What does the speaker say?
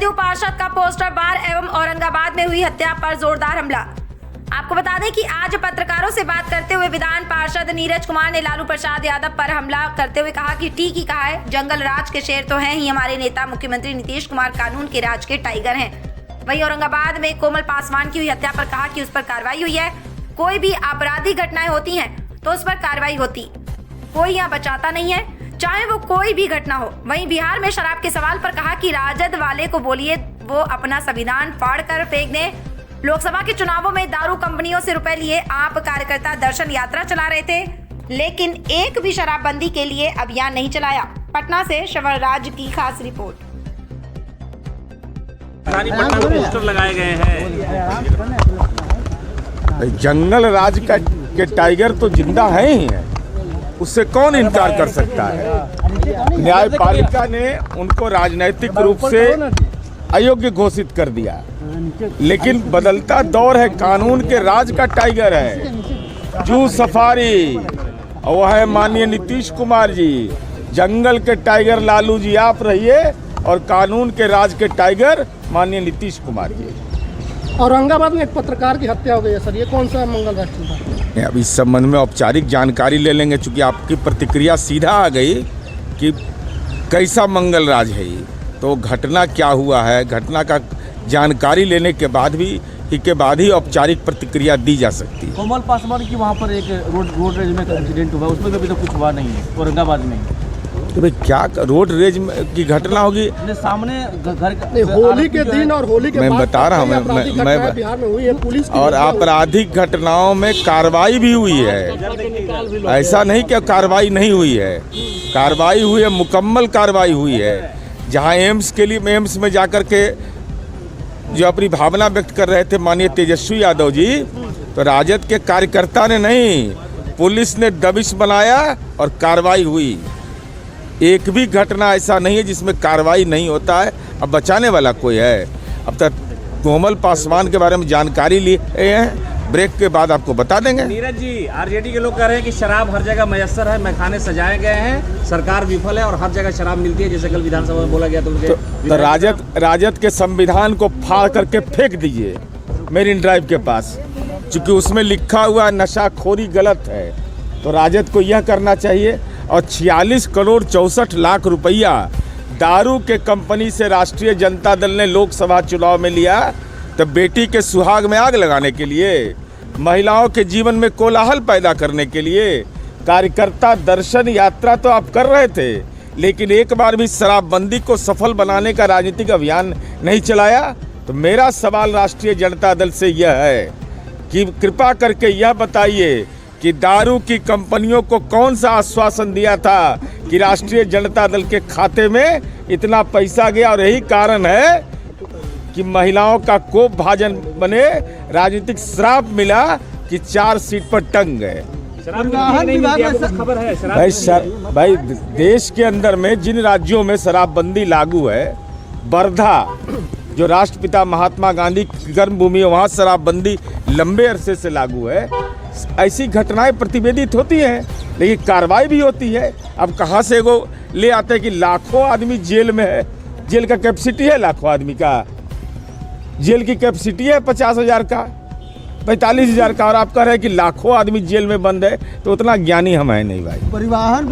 जदयू पार्षद का पोस्टर बार एवं औरंगाबाद में हुई हत्या पर जोरदार हमला। आपको बता दें कि आज पत्रकारों से बात करते हुए विधान पार्षद नीरज कुमार ने लालू प्रसाद यादव पर हमला करते हुए कहा कि ठीक ही कहा है, जंगल राज के शेर तो हैं ही हमारे नेता मुख्यमंत्री नीतीश कुमार कानून के राज के टाइगर हैं। वहीं औरंगाबाद में कोमल पासवान की हुई हत्या पर कहा कि उस पर कार्रवाई हुई है। कोई भी आपराधिक घटनाएं होती हैं तो उस पर कार्रवाई होती, कोई यहाँ बचाता नहीं है, चाहे वो कोई भी घटना हो। वहीं बिहार में शराब के सवाल पर कहा कि राजद वाले को बोलिए वो अपना संविधान फाड़ कर फेंक दे। लोकसभा के चुनावों में दारू कंपनियों से रुपए लिए आप कार्यकर्ता दर्शन यात्रा चला रहे थे, लेकिन एक भी शराबबंदी के लिए अभियान नहीं चलाया। पटना से शवरराज की खास रिपोर्ट। पोस्टर लगाए गए हैं। जंगल राज के टाइगर तो जिंदा है ही है, उससे कौन इनकार कर सकता है। न्यायपालिका ने उनको राजनीतिक रूप से अयोग्य घोषित कर दिया, लेकिन बदलता दौर है, कानून के राज का टाइगर है जू सफारी, और वह है माननीय नीतीश कुमार जी। जंगल के टाइगर लालू जी आप रहिए और कानून के राज के टाइगर माननीय नीतीश कुमार जी। औरंगाबाद में एक पत्रकार की हत्या हो गई है सर, ये कौन सा मंगल राष्ट्र? अब इस संबंध में औपचारिक जानकारी ले लेंगे, चूंकि आपकी प्रतिक्रिया सीधा आ गई कि कैसा मंगल राज है ये, तो घटना क्या हुआ है, घटना का जानकारी लेने के बाद ही औपचारिक प्रतिक्रिया दी जा सकती है। कोमल पासवान की वहाँ पर एक रोड रेज में इंसिडेंट हुआ, उसमें अभी तो कुछ हुआ नहीं है औरंगाबाद में। तो भाई क्या रोड रेज की घटना होगी सामने घर होली के दिन और होली के मैं बाद बता रहा हूँ, मैं बिहार में हुई है, पुलिस और आपराधिक घटनाओं में कार्रवाई भी हुई है। ऐसा नहीं कि कार्रवाई नहीं हुई है, कार्रवाई हुई है, मुकम्मल कार्रवाई हुई है। जहाँ एम्स में जाकर के जो अपनी भावना व्यक्त कर रहे थे माननीय तेजस्वी यादव जी, तो राजद के कार्यकर्ता ने नहीं, पुलिस ने दबिश बनाया और कार्रवाई हुई। एक भी घटना ऐसा नहीं है जिसमें कार्रवाई नहीं होता है। अब बचाने वाला कोई है? अब तक कोमल पासवान के बारे में जानकारी लिए हैं, ब्रेक के बाद आपको बता देंगे। नीरज जी, आरजेडी के लोग कह रहे हैं कि शराब हर जगह मैसर है, मैखाने सजाए गए हैं, सरकार विफल है और हर जगह शराब मिलती है, जैसे कल विधानसभा में बोला गया। तो राजद के संविधान को फाड़ करके फेंक दीजिए मेरिन ड्राइव के पास, क्योंकि उसमें लिखा हुआ नशाखोरी गलत है। तो राजद को यह करना चाहिए। और 46 करोड़ 64 लाख रुपया दारू के कंपनी से राष्ट्रीय जनता दल ने लोकसभा चुनाव में लिया, तो बेटी के सुहाग में आग लगाने के लिए, महिलाओं के जीवन में कोलाहल पैदा करने के लिए कार्यकर्ता दर्शन यात्रा तो आप कर रहे थे, लेकिन एक बार भी शराबबंदी को सफल बनाने का राजनीतिक अभियान नहीं चलाया। तो मेरा सवाल राष्ट्रीय जनता दल से यह है कि कृपा करके यह बताइए कि दारू की कंपनियों को कौन सा आश्वासन दिया था कि राष्ट्रीय जनता दल के खाते में इतना पैसा गया, और यही कारण है कि महिलाओं का कोप भाजन बने, राजनीतिक श्राप मिला कि 4 सीट पर टंग गए। भाई देश के अंदर में जिन राज्यों में शराबबंदी लागू है, वर्धा जो राष्ट्रपिता महात्मा गांधी की कर्मभूमि है, वहाँ शराबबंदी लंबे अरसे से लागू है। ऐसी घटनाएं प्रतिवेदित होती हैं, लेकिन कार्रवाई भी होती है। अब कहाँ से वो ले आते हैं कि लाखों आदमी जेल में है, जेल का कैपेसिटी है लाखों आदमी का, जेल की कैपेसिटी है 50,000 का, 45,000 का, और आप कह रहे हैं कि लाखों आदमी जेल में बंद है, तो उतना ज्ञानी हम है नहीं भाई। परिवहन